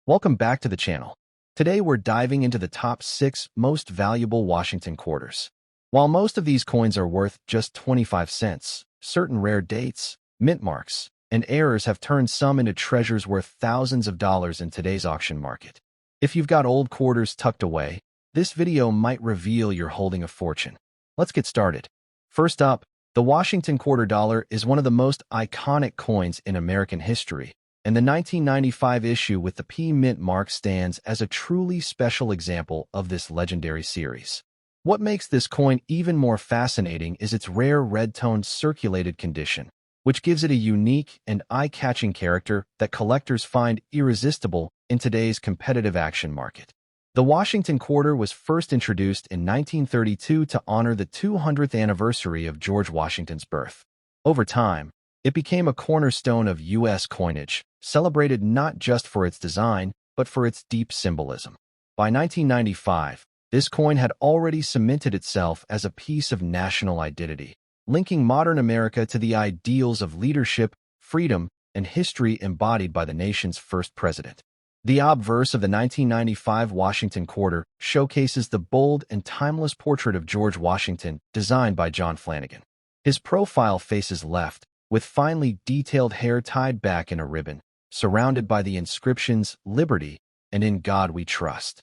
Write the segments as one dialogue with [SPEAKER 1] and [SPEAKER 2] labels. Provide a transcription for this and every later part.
[SPEAKER 1] Welcome back to the channel. Today we're diving into the top 6 most valuable Washington quarters. While most of these coins are worth just 25 cents, certain rare dates, mint marks, and errors have turned some into treasures worth thousands of dollars in today's auction market. If you've got old quarters tucked away, this video might reveal you're holding a fortune. Let's get started. First up, the Washington quarter dollar is one of the most iconic coins in American history, and the 1995 issue with the P Mint mark stands as a truly special example of this legendary series. What makes this coin even more fascinating is its rare red-toned circulated condition, which gives it a unique and eye-catching character that collectors find irresistible in today's competitive action market. The Washington quarter was first introduced in 1932 to honor the 200th anniversary of George Washington's birth. Over time, it became a cornerstone of U.S. coinage, celebrated not just for its design, but for its deep symbolism. By 1995, this coin had already cemented itself as a piece of national identity, linking modern America to the ideals of leadership, freedom, and history embodied by the nation's first president. The obverse of the 1995 Washington quarter showcases the bold and timeless portrait of George Washington designed by John Flanagan. His profile faces left, with finely detailed hair tied back in a ribbon, surrounded by the inscriptions "Liberty" and "In God We Trust."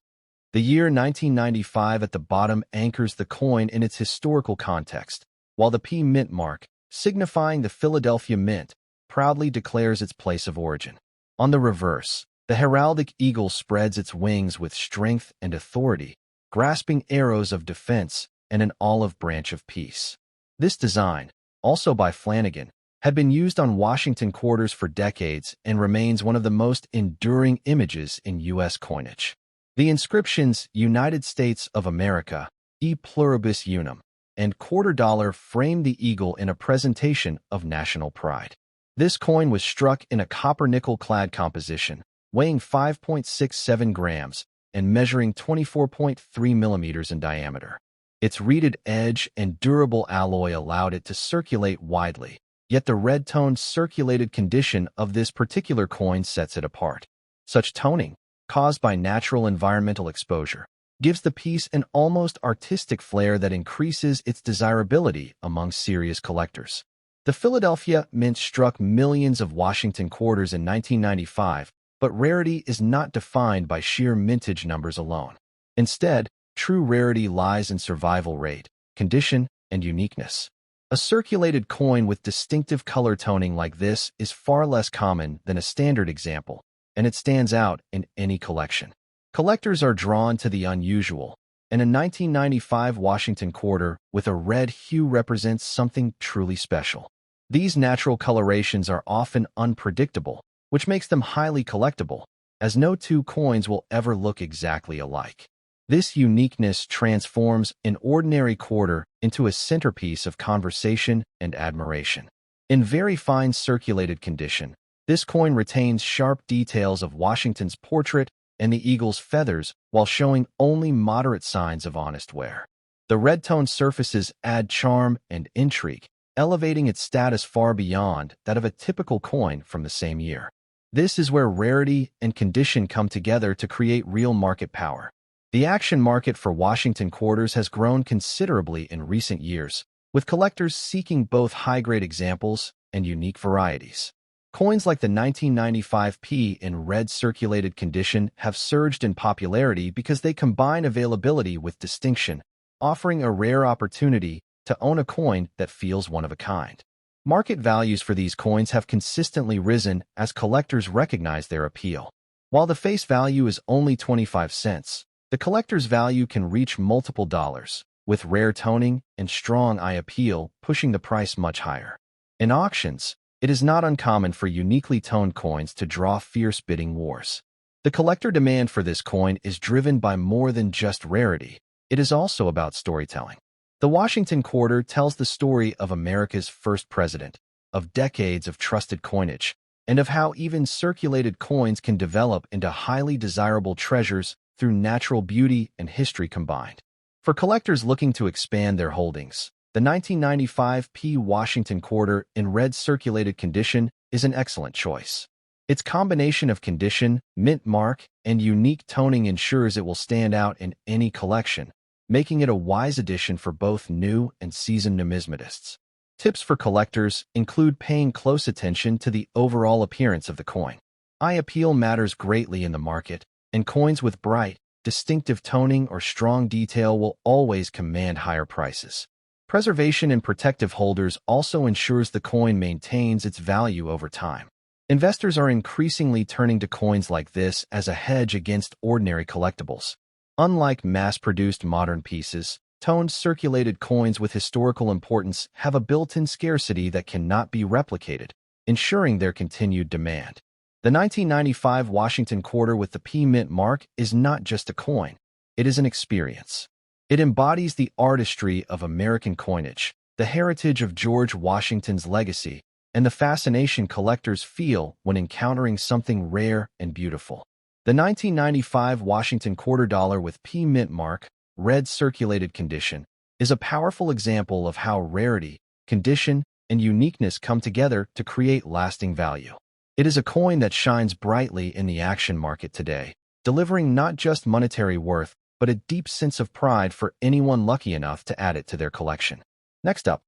[SPEAKER 1] The year 1995 at the bottom anchors the coin in its historical context, while the P Mint mark, signifying the Philadelphia Mint, proudly declares its place of origin. On the reverse, the heraldic eagle spreads its wings with strength and authority, grasping arrows of defense and an olive branch of peace. This design, also by Flanagan, had been used on Washington quarters for decades and remains one of the most enduring images in U.S. coinage. The inscriptions "United States of America," "E Pluribus Unum," and "Quarter Dollar" frame the eagle in a presentation of national pride. This coin was struck in a copper-nickel-clad composition, weighing 5.67 grams and measuring 24.3 millimeters in diameter. Its reeded edge and durable alloy allowed it to circulate widely, yet the red-toned circulated condition of this particular coin sets it apart. Such toning, caused by natural environmental exposure, gives the piece an almost artistic flair that increases its desirability among serious collectors. The Philadelphia Mint struck millions of Washington quarters in 1995, but rarity is not defined by sheer mintage numbers alone. Instead, true rarity lies in survival rate, condition, and uniqueness. A circulated coin with distinctive color toning like this is far less common than a standard example, and it stands out in any collection. Collectors are drawn to the unusual, and a 1995 Washington quarter with a red hue represents something truly special. These natural colorations are often unpredictable, which makes them highly collectible, as no two coins will ever look exactly alike. This uniqueness transforms an ordinary quarter into a centerpiece of conversation and admiration. In very fine circulated condition, this coin retains sharp details of Washington's portrait and the eagle's feathers while showing only moderate signs of honest wear. The red-toned surfaces add charm and intrigue, elevating its status far beyond that of a typical coin from the same year. This is where rarity and condition come together to create real market power. The action market for Washington quarters has grown considerably in recent years, with collectors seeking both high-grade examples and unique varieties. Coins like the 1995 P in red circulated condition have surged in popularity because they combine availability with distinction, offering a rare opportunity to own a coin that feels one of a kind. Market values for these coins have consistently risen as collectors recognize their appeal. While the face value is only 25 cents, the collector's value can reach multiple dollars, with rare toning and strong eye appeal pushing the price much higher. In auctions, it is not uncommon for uniquely toned coins to draw fierce bidding wars. The collector demand for this coin is driven by more than just rarity. It is also about storytelling. The Washington quarter tells the story of America's first president, of decades of trusted coinage, and of how even circulated coins can develop into highly desirable treasures through natural beauty and history combined. For collectors looking to expand their holdings, the 1995 P Washington quarter in red circulated condition is an excellent choice. Its combination of condition, mint mark, and unique toning ensures it will stand out in any collection, making it a wise addition for both new and seasoned numismatists. Tips for collectors include paying close attention to the overall appearance of the coin. Eye appeal matters greatly in the market, and coins with bright, distinctive toning or strong detail will always command higher prices. Preservation and protective holders also ensures the coin maintains its value over time. Investors are increasingly turning to coins like this as a hedge against ordinary collectibles. Unlike mass-produced modern pieces, toned circulated coins with historical importance have a built-in scarcity that cannot be replicated, ensuring their continued demand. The 1995 Washington quarter with the P Mint mark is not just a coin, it is an experience. It embodies the artistry of American coinage, the heritage of George Washington's legacy, and the fascination collectors feel when encountering something rare and beautiful. The 1995 Washington quarter dollar with P Mint mark, red circulated condition, is a powerful example of how rarity, condition, and uniqueness come together to create lasting value. It is a coin that shines brightly in the action market today, delivering not just monetary worth, but a deep sense of pride for anyone lucky enough to add it to their collection. Next up,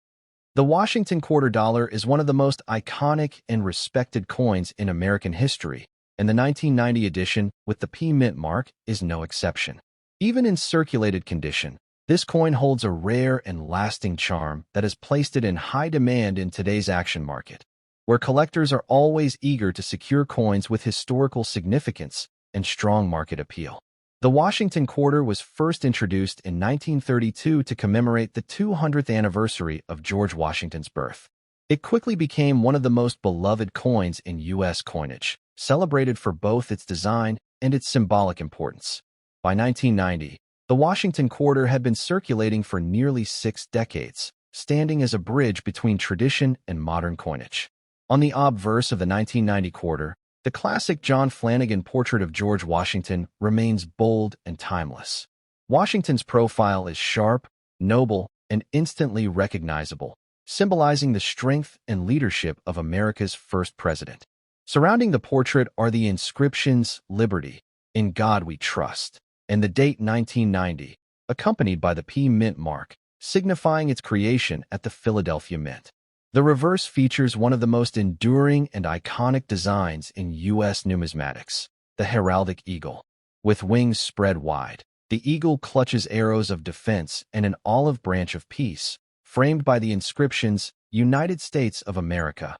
[SPEAKER 1] the Washington quarter dollar is one of the most iconic and respected coins in American history, and the 1990 edition with the P Mint mark is no exception. Even in circulated condition, this coin holds a rare and lasting charm that has placed it in high demand in today's action market, where collectors are always eager to secure coins with historical significance and strong market appeal. The Washington quarter was first introduced in 1932 to commemorate the 200th anniversary of George Washington's birth. It quickly became one of the most beloved coins in U.S. coinage, celebrated for both its design and its symbolic importance. By 1990, the Washington quarter had been circulating for nearly 6 decades, standing as a bridge between tradition and modern coinage. On the obverse of the 1990 quarter, the classic John Flanagan portrait of George Washington remains bold and timeless. Washington's profile is sharp, noble, and instantly recognizable, symbolizing the strength and leadership of America's first president. Surrounding the portrait are the inscriptions "Liberty," "In God We Trust," and the date 1990, accompanied by the P Mint mark, signifying its creation at the Philadelphia Mint. The reverse features one of the most enduring and iconic designs in U.S. numismatics, the heraldic eagle. With wings spread wide, the eagle clutches arrows of defense and an olive branch of peace, framed by the inscriptions "United States of America,"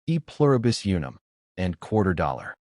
[SPEAKER 1] "E Pluribus Unum," and "Quarter Dollar."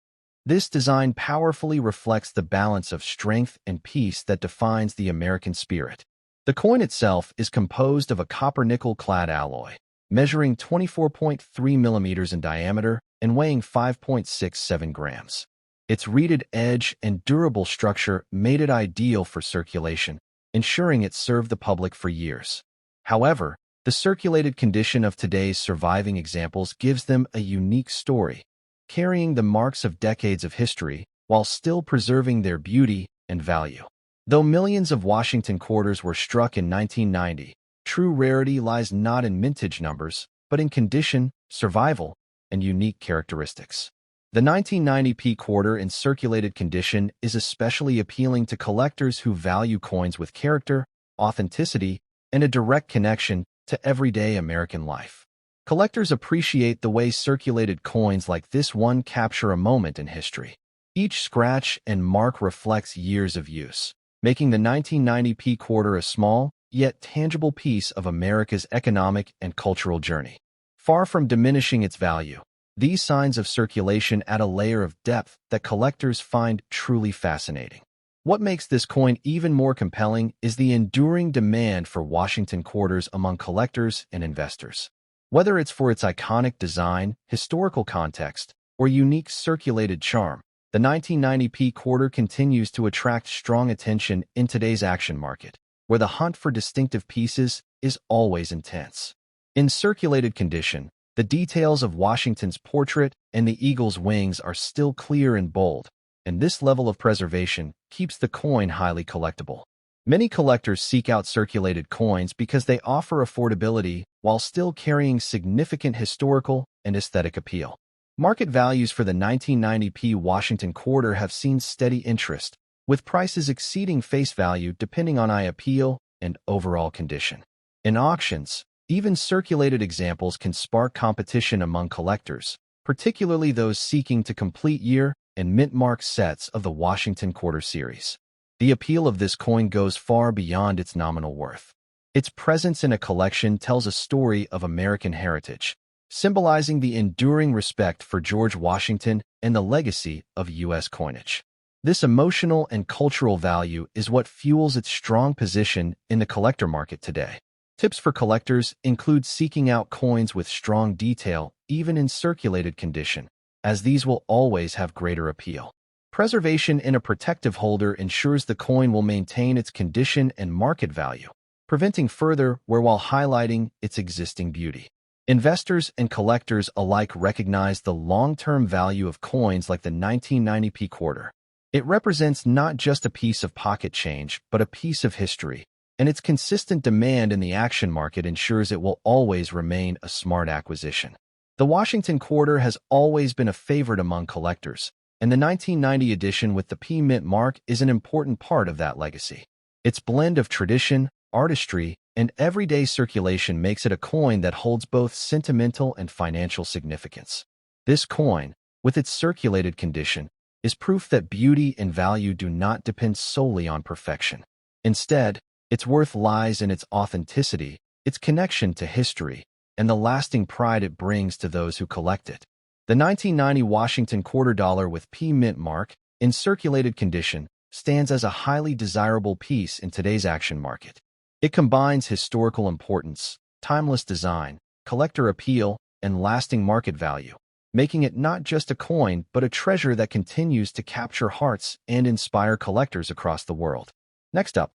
[SPEAKER 1] This design powerfully reflects the balance of strength and peace that defines the American spirit. The coin itself is composed of a copper-nickel-clad alloy, measuring 24.3 millimeters in diameter and weighing 5.67 grams. Its reeded edge and durable structure made it ideal for circulation, ensuring it served the public for years. However, the circulated condition of today's surviving examples gives them a unique story, carrying the marks of decades of history while still preserving their beauty and value. Though millions of Washington quarters were struck in 1990, true rarity lies not in mintage numbers, but in condition, survival, and unique characteristics. The 1990 P quarter in circulated condition is especially appealing to collectors who value coins with character, authenticity, and a direct connection to everyday American life. Collectors appreciate the way circulated coins like this one capture a moment in history. Each scratch and mark reflects years of use, making the 1990 P quarter a small, yet tangible piece of America's economic and cultural journey. Far from diminishing its value, these signs of circulation add a layer of depth that collectors find truly fascinating. What makes this coin even more compelling is the enduring demand for Washington quarters among collectors and investors. Whether it's for its iconic design, historical context, or unique circulated charm, the 1990 P quarter continues to attract strong attention in today's action market, where the hunt for distinctive pieces is always intense. In circulated condition, the details of Washington's portrait and the eagle's wings are still clear and bold, and this level of preservation keeps the coin highly collectible. Many collectors seek out circulated coins because they offer affordability while still carrying significant historical and aesthetic appeal. Market values for the 1990p Washington quarter have seen steady interest, with prices exceeding face value depending on eye appeal and overall condition. In auctions, even circulated examples can spark competition among collectors, particularly those seeking to complete year and mint-mark sets of the Washington Quarter series. The appeal of this coin goes far beyond its nominal worth. Its presence in a collection tells a story of American heritage, symbolizing the enduring respect for George Washington and the legacy of U.S. coinage. This emotional and cultural value is what fuels its strong position in the collector market today. Tips for collectors include seeking out coins with strong detail, even in circulated condition, as these will always have greater appeal. Preservation in a protective holder ensures the coin will maintain its condition and market value, preventing further wear while highlighting its existing beauty. Investors and collectors alike recognize the long-term value of coins like the 1990p quarter. It represents not just a piece of pocket change, but a piece of history, and its consistent demand in the action market ensures it will always remain a smart acquisition. The Washington Quarter has always been a favorite among collectors, and the 1990 edition with the P Mint mark is an important part of that legacy. Its blend of tradition, artistry, and everyday circulation makes it a coin that holds both sentimental and financial significance. This coin, with its circulated condition, is proof that beauty and value do not depend solely on perfection. Instead, its worth lies in its authenticity, its connection to history, and the lasting pride it brings to those who collect it. The 1990 Washington Quarter Dollar with P Mint mark, in circulated condition, stands as a highly desirable piece in today's action market. It combines historical importance, timeless design, collector appeal, and lasting market value, making it not just a coin but a treasure that continues to capture hearts and inspire collectors across the world. Next up,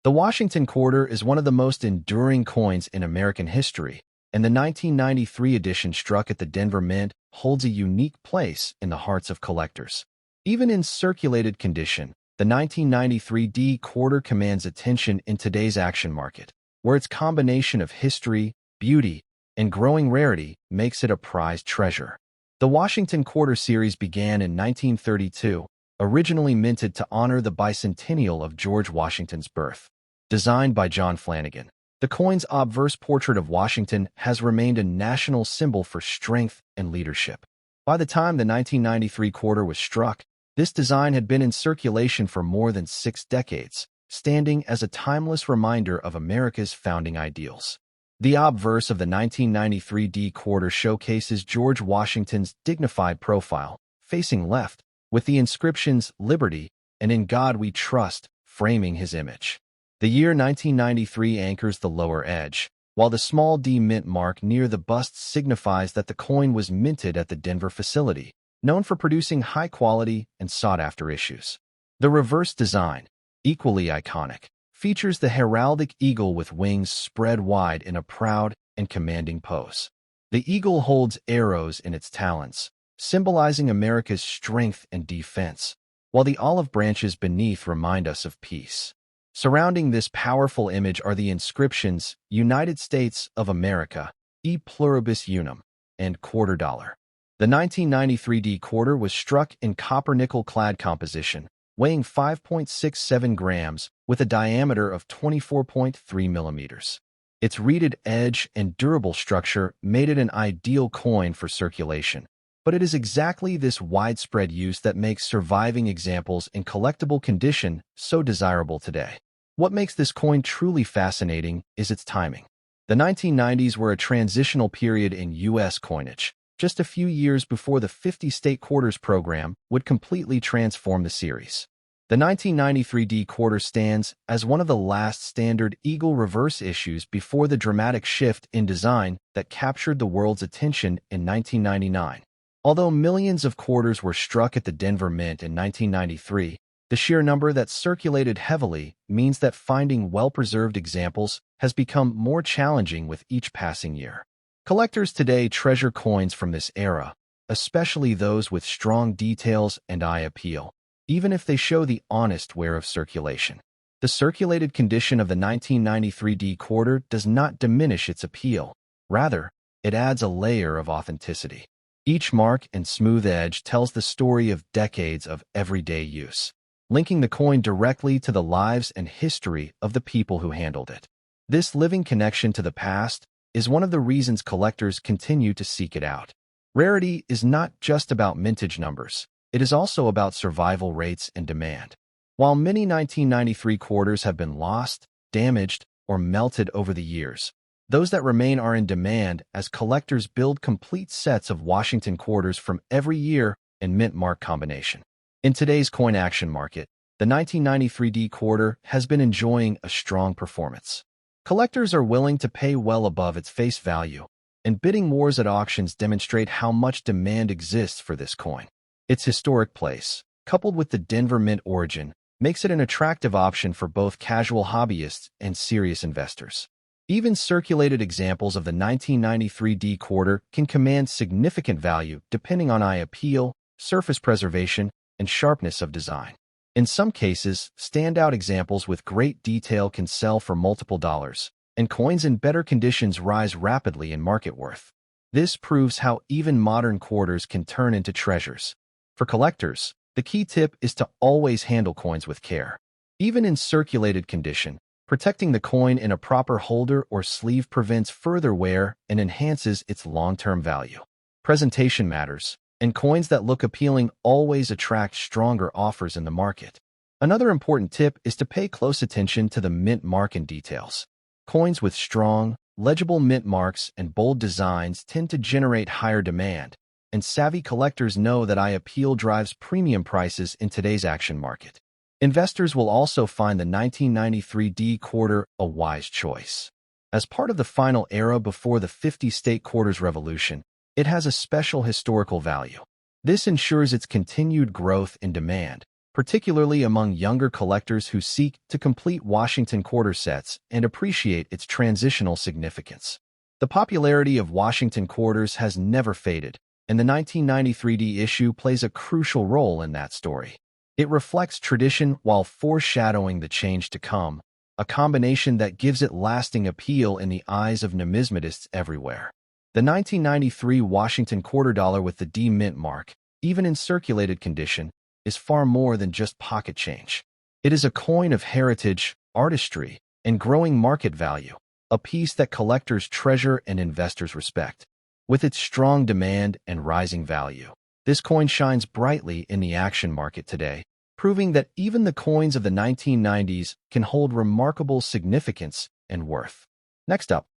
[SPEAKER 1] the Washington Quarter is one of the most enduring coins in American history, and the 1993 edition struck at the Denver Mint holds a unique place in the hearts of collectors. Even in circulated condition, the 1993 D quarter commands attention in today's action market, where its combination of history, beauty, and growing rarity makes it a prized treasure. The Washington Quarter series began in 1932, originally minted to honor the bicentennial of George Washington's birth. Designed by John Flanagan, the coin's obverse portrait of Washington has remained a national symbol for strength and leadership. By the time the 1993 quarter was struck, this design had been in circulation for more than 6 decades, standing as a timeless reminder of America's founding ideals. The obverse of the 1993 D quarter showcases George Washington's dignified profile, facing left, with the inscriptions "Liberty" and "In God We Trust" framing his image. The year 1993 anchors the lower edge, while the small D mint mark near the bust signifies that the coin was minted at the Denver facility, known for producing high-quality and sought-after issues. The reverse design, equally iconic, features the heraldic eagle with wings spread wide in a proud and commanding pose. The eagle holds arrows in its talons, symbolizing America's strength and defense, while the olive branches beneath remind us of peace. Surrounding this powerful image are the inscriptions "United States of America," "E Pluribus Unum," and "Quarter Dollar." The 1993 D quarter was struck in copper-nickel-clad composition, weighing 5.67 grams with a diameter of 24.3 millimeters. Its reeded edge and durable structure made it an ideal coin for circulation, but it is exactly this widespread use that makes surviving examples in collectible condition so desirable today. What makes this coin truly fascinating is its timing. The 1990s were a transitional period in U.S. coinage, just a few years before the 50-state quarters program would completely transform the series. The 1993 D quarter stands as one of the last standard eagle reverse issues before the dramatic shift in design that captured the world's attention in 1999. Although millions of quarters were struck at the Denver Mint in 1993, the sheer number that circulated heavily means that finding well-preserved examples has become more challenging with each passing year. Collectors today treasure coins from this era, especially those with strong details and eye appeal, even if they show the honest wear of circulation. The circulated condition of the 1993 D quarter does not diminish its appeal. Rather, it adds a layer of authenticity. Each mark and smooth edge tells the story of decades of everyday use, linking the coin directly to the lives and history of the people who handled it. This living connection to the past is one of the reasons collectors continue to seek it out. Rarity is not just about mintage numbers. It is also about survival rates and demand. While many 1993 quarters have been lost, damaged, or melted over the years, those that remain are in demand as collectors build complete sets of Washington quarters from every year and mint mark combination. In today's coin action market, the 1993 D quarter has been enjoying a strong performance. Collectors are willing to pay well above its face value, and bidding wars at auctions demonstrate how much demand exists for this coin. Its historic place, coupled with the Denver Mint origin, makes it an attractive option for both casual hobbyists and serious investors. Even circulated examples of the 1993 D quarter can command significant value depending on eye appeal, surface preservation, and sharpness of design. In some cases, standout examples with great detail can sell for multiple dollars, and coins in better conditions rise rapidly in market worth. This proves how even modern quarters can turn into treasures. For collectors, the key tip is to always handle coins with care. Even in circulated condition, protecting the coin in a proper holder or sleeve prevents further wear and enhances its long-term value. Presentation matters, and coins that look appealing always attract stronger offers in the market. Another important tip is to pay close attention to the mint mark and details. Coins with strong, legible mint marks and bold designs tend to generate higher demand, and savvy collectors know that eye appeal drives premium prices in today's action market. Investors will also find the 1993 D quarter a wise choice. As part of the final era before the 50-state quarters revolution, it has a special historical value. This ensures its continued growth in demand, particularly among younger collectors who seek to complete Washington quarter sets and appreciate its transitional significance. The popularity of Washington quarters has never faded, and the 1993 D issue plays a crucial role in that story. It reflects tradition while foreshadowing the change to come, a combination that gives it lasting appeal in the eyes of numismatists everywhere. The 1993 Washington quarter dollar with the D mint mark, even in circulated condition, is far more than just pocket change. It is a coin of heritage, artistry, and growing market value, a piece that collectors treasure and investors respect. With its strong demand and rising value, this coin shines brightly in the action market today, proving that even the coins of the 1990s can hold remarkable significance and worth. Next up,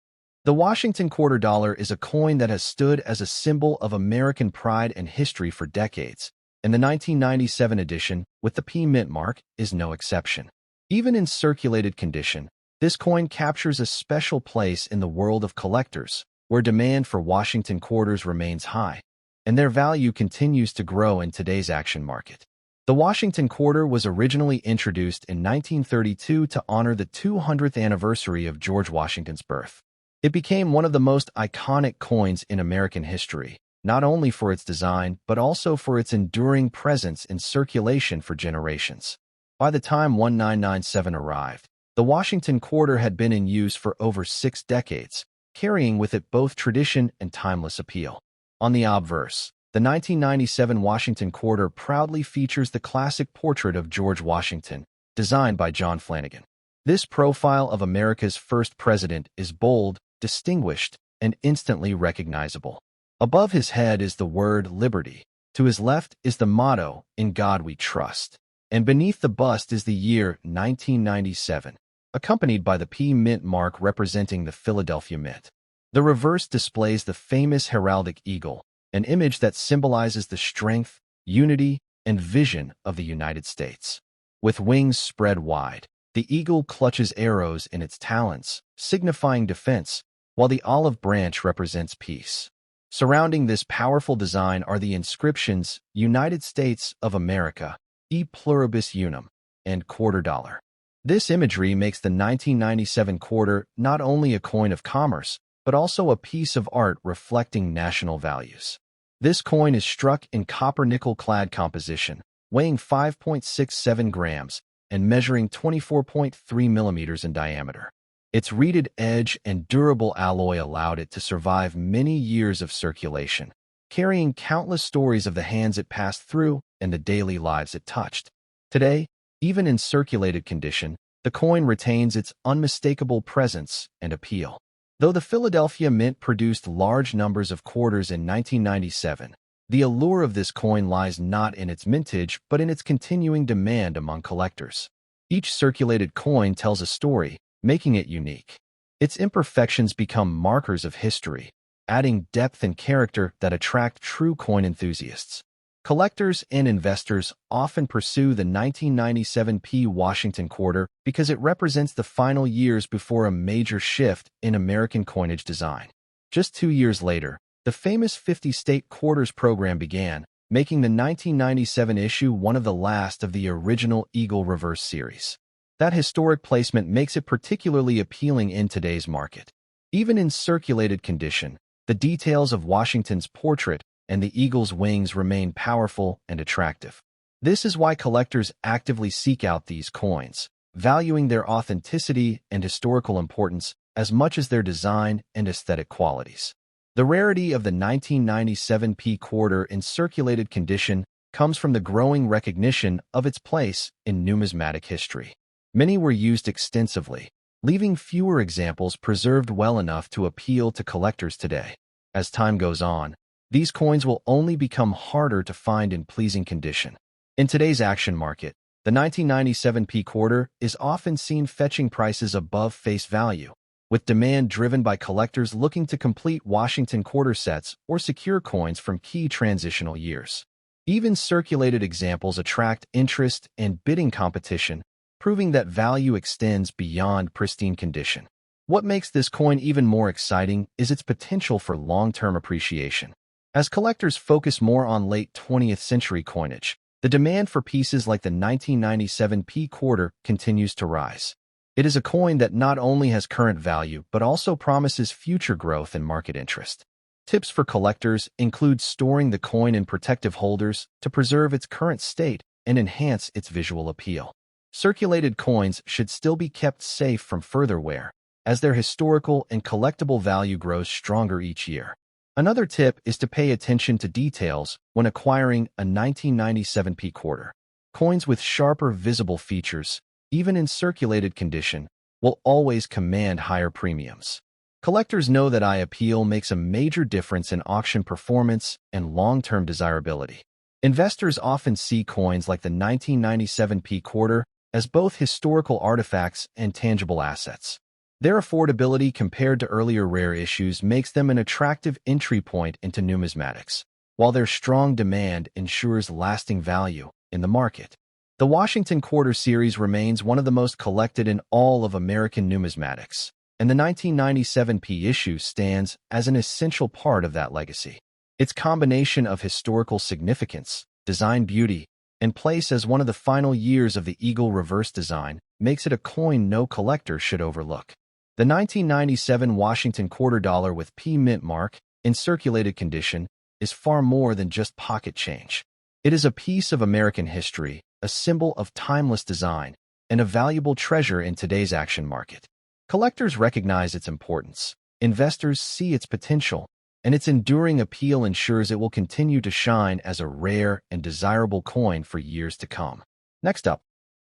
[SPEAKER 1] the Washington quarter dollar is a coin that has stood as a symbol of American pride and history for decades, and the 1997 edition, with the P mint mark, is no exception. Even in circulated condition, this coin captures a special place in the world of collectors, where demand for Washington quarters remains high, and their value continues to grow in today's action market. The Washington quarter was originally introduced in 1932 to honor the 200th anniversary of George Washington's birth. It became one of the most iconic coins in American history, not only for its design, but also for its enduring presence in circulation for generations. By the time 1997 arrived, the Washington quarter had been in use for over 6 decades, carrying with it both tradition and timeless appeal. On the obverse, the 1997 Washington quarter proudly features the classic portrait of George Washington, designed by John Flanagan. This profile of America's first president is bold, distinguished, and instantly recognizable. Above his head is the word liberty. To his left is the motto, "In God We Trust." And beneath the bust is the year 1997, accompanied by the P mint mark representing the Philadelphia Mint. The reverse displays the famous heraldic eagle, an image that symbolizes the strength, unity, and vision of the United States. With wings spread wide, the eagle clutches arrows in its talons, signifying defense, while the olive branch represents peace. Surrounding this powerful design are the inscriptions United States of America, E Pluribus Unum, and quarter dollar. This imagery makes the 1997 quarter not only a coin of commerce, but also a piece of art reflecting national values. This coin is struck in copper-nickel clad composition, weighing 5.67 grams and measuring 24.3 millimeters in diameter. Its reeded edge and durable alloy allowed it to survive many years of circulation, carrying countless stories of the hands it passed through and the daily lives it touched. Today, even in circulated condition, the coin retains its unmistakable presence and appeal. Though the Philadelphia Mint produced large numbers of quarters in 1997, the allure of this coin lies not in its mintage but in its continuing demand among collectors. Each circulated coin tells a story, making it unique. Its imperfections become markers of history, adding depth and character that attract true coin enthusiasts. Collectors and investors often pursue the 1997 Washington quarter because it represents the final years before a major shift in American coinage design. Just 2 years later, the famous 50-state quarters program began, making the 1997 issue one of the last of the original Eagle Reverse series. That historic placement makes it particularly appealing in today's market. Even in circulated condition, the details of Washington's portrait and the eagle's wings remain powerful and attractive. This is why collectors actively seek out these coins, valuing their authenticity and historical importance as much as their design and aesthetic qualities. The rarity of the 1997 quarter in circulated condition comes from the growing recognition of its place in numismatic history. Many were used extensively, leaving fewer examples preserved well enough to appeal to collectors today. As time goes on, these coins will only become harder to find in pleasing condition. In today's action market, the 1997 quarter is often seen fetching prices above face value, with demand driven by collectors looking to complete Washington quarter sets or secure coins from key transitional years. Even circulated examples attract interest and bidding competition, proving that value extends beyond pristine condition. What makes this coin even more exciting is its potential for long-term appreciation. As collectors focus more on late 20th century coinage, the demand for pieces like the 1997 quarter continues to rise. It is a coin that not only has current value but also promises future growth and market interest. Tips for collectors include storing the coin in protective holders to preserve its current state and enhance its visual appeal. Circulated coins should still be kept safe from further wear, as their historical and collectible value grows stronger each year. Another tip is to pay attention to details when acquiring a 1997 quarter. Coins with sharper visible features, even in circulated condition, will always command higher premiums. Collectors know that eye appeal makes a major difference in auction performance and long-term desirability. Investors often see coins like the 1997 quarter as both historical artifacts and tangible assets. Their affordability compared to earlier rare issues makes them an attractive entry point into numismatics, while their strong demand ensures lasting value in the market. The Washington Quarter series remains one of the most collected in all of American numismatics, and the 1997 issue stands as an essential part of that legacy. Its combination of historical significance, design beauty, and place as one of the final years of the Eagle Reverse design makes it a coin no collector should overlook. The 1997 Washington Quarter Dollar with P mint mark, in circulated condition, is far more than just pocket change. It is a piece of American history, a symbol of timeless design, and a valuable treasure in today's action market. Collectors recognize its importance, investors see its potential, and its enduring appeal ensures it will continue to shine as a rare and desirable coin for years to come. Next up,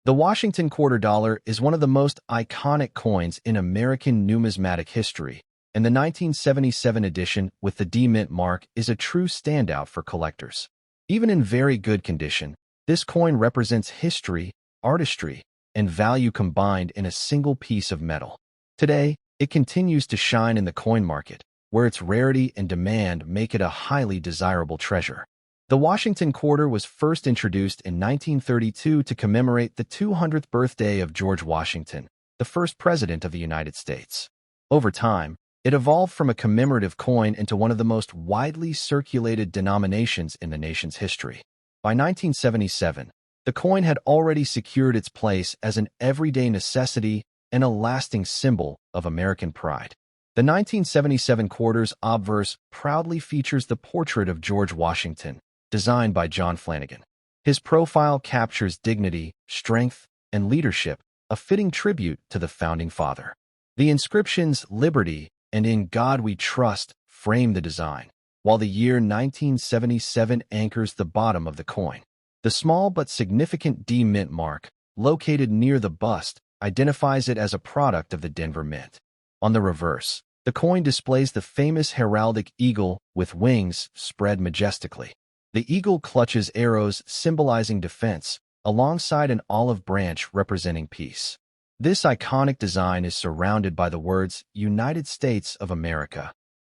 [SPEAKER 1] the Washington Quarter Dollar is one of the most iconic coins in American numismatic history, and the 1977 edition with the D mint mark is a true standout for collectors. Even in very good condition, this coin represents history, artistry, and value combined in a single piece of metal. Today, it continues to shine in the coin market, where its rarity and demand make it a highly desirable treasure. The Washington Quarter was first introduced in 1932 to commemorate the 200th birthday of George Washington, the first president of the United States. Over time, it evolved from a commemorative coin into one of the most widely circulated denominations in the nation's history. By 1977, the coin had already secured its place as an everyday necessity and a lasting symbol of American pride. The 1977 quarter's obverse proudly features the portrait of George Washington, designed by John Flanagan. His profile captures dignity, strength, and leadership, a fitting tribute to the founding father. The inscriptions "Liberty" and "In God We Trust" frame the design, while the year 1977 anchors the bottom of the coin. The small but significant D Mint mark, located near the bust, identifies it as a product of the Denver Mint. On the reverse, the coin displays the famous heraldic eagle with wings spread majestically. The eagle clutches arrows symbolizing defense, alongside an olive branch representing peace. This iconic design is surrounded by the words United States of America,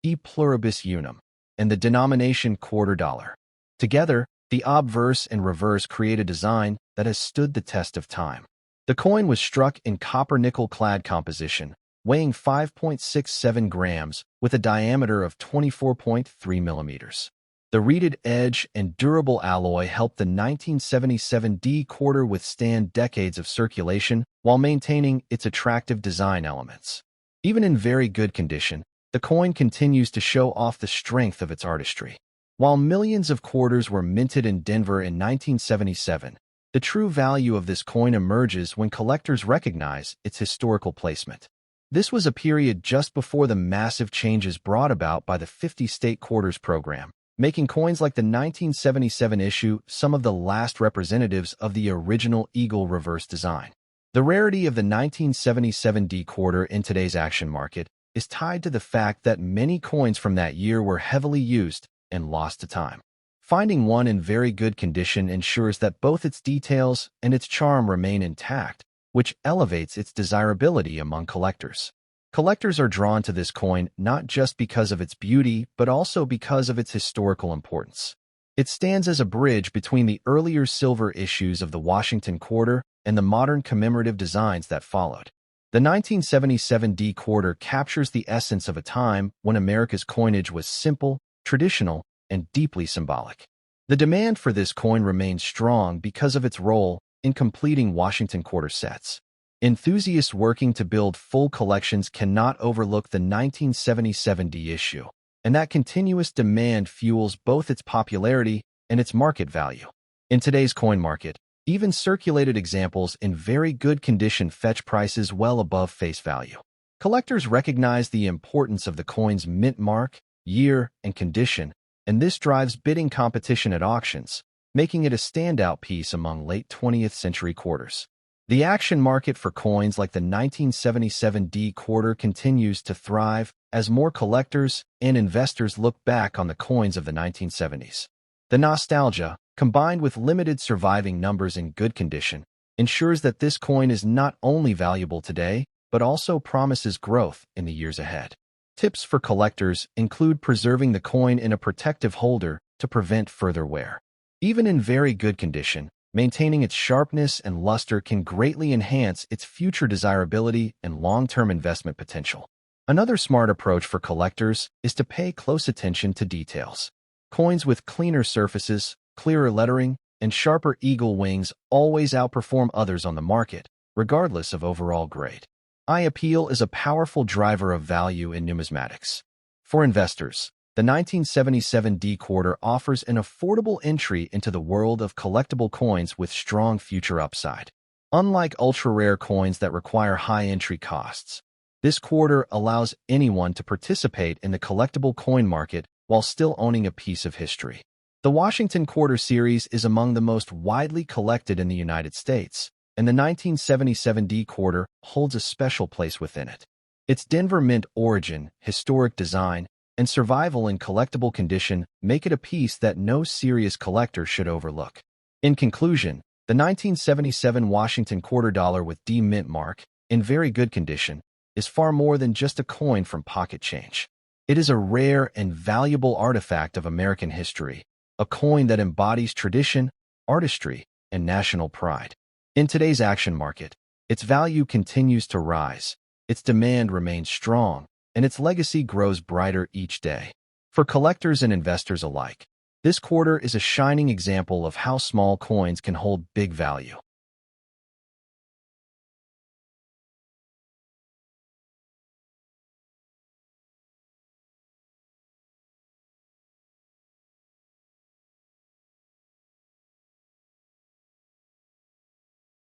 [SPEAKER 1] E pluribus unum, and the denomination quarter dollar. Together, the obverse and reverse create a design that has stood the test of time. The coin was struck in copper-nickel-clad composition, weighing 5.67 grams with a diameter of 24.3 millimeters. The reeded edge and durable alloy helped the 1977 D quarter withstand decades of circulation while maintaining its attractive design elements. Even in very good condition, the coin continues to show off the strength of its artistry. While millions of quarters were minted in Denver in 1977, the true value of this coin emerges when collectors recognize its historical placement. This was a period just before the massive changes brought about by the 50-state quarters program, making coins like the 1977 issue some of the last representatives of the original eagle reverse design. The rarity of the 1977 D quarter in today's action market is tied to the fact that many coins from that year were heavily used and lost to time. Finding one in very good condition ensures that both its details and its charm remain intact, which elevates its desirability among collectors. Collectors are drawn to this coin not just because of its beauty, but also because of its historical importance. It stands as a bridge between the earlier silver issues of the Washington quarter and the modern commemorative designs that followed. The 1977 D quarter captures the essence of a time when America's coinage was simple, traditional, and deeply symbolic. The demand for this coin remains strong because of its role in completing Washington quarter sets. Enthusiasts working to build full collections cannot overlook the 1977 D issue, and that continuous demand fuels both its popularity and its market value. In today's coin market, even circulated examples in very good condition fetch prices well above face value. Collectors recognize the importance of the coin's mint mark, year, and condition, and this drives bidding competition at auctions, making it a standout piece among late 20th century quarters. The action market for coins like the 1977 D quarter continues to thrive as more collectors and investors look back on the coins of the 1970s. The nostalgia, combined with limited surviving numbers in good condition, ensures that this coin is not only valuable today, but also promises growth in the years ahead. Tips for collectors include preserving the coin in a protective holder to prevent further wear. Even in very good condition, maintaining its sharpness and luster can greatly enhance its future desirability and long-term investment potential. Another smart approach for collectors is to pay close attention to details. Coins with cleaner surfaces, clearer lettering, and sharper eagle wings always outperform others on the market, regardless of overall grade. Eye appeal is a powerful driver of value in numismatics. For investors, the 1977 D quarter offers an affordable entry into the world of collectible coins with strong future upside. Unlike ultra-rare coins that require high entry costs, this quarter allows anyone to participate in the collectible coin market while still owning a piece of history. The Washington Quarter series is among the most widely collected in the United States, and the 1977 D quarter holds a special place within it. Its Denver Mint origin, historic design, and survival in collectible condition make it a piece that no serious collector should overlook. In conclusion, the 1977 Washington Quarter Dollar with D Mint mark, in very good condition, is far more than just a coin from pocket change. It is a rare and valuable artifact of American history, a coin that embodies tradition, artistry, and national pride. In today's action market, its value continues to rise, its demand remains strong, and its legacy grows brighter each day. For collectors and investors alike, this quarter is a shining example of how small coins can hold big value.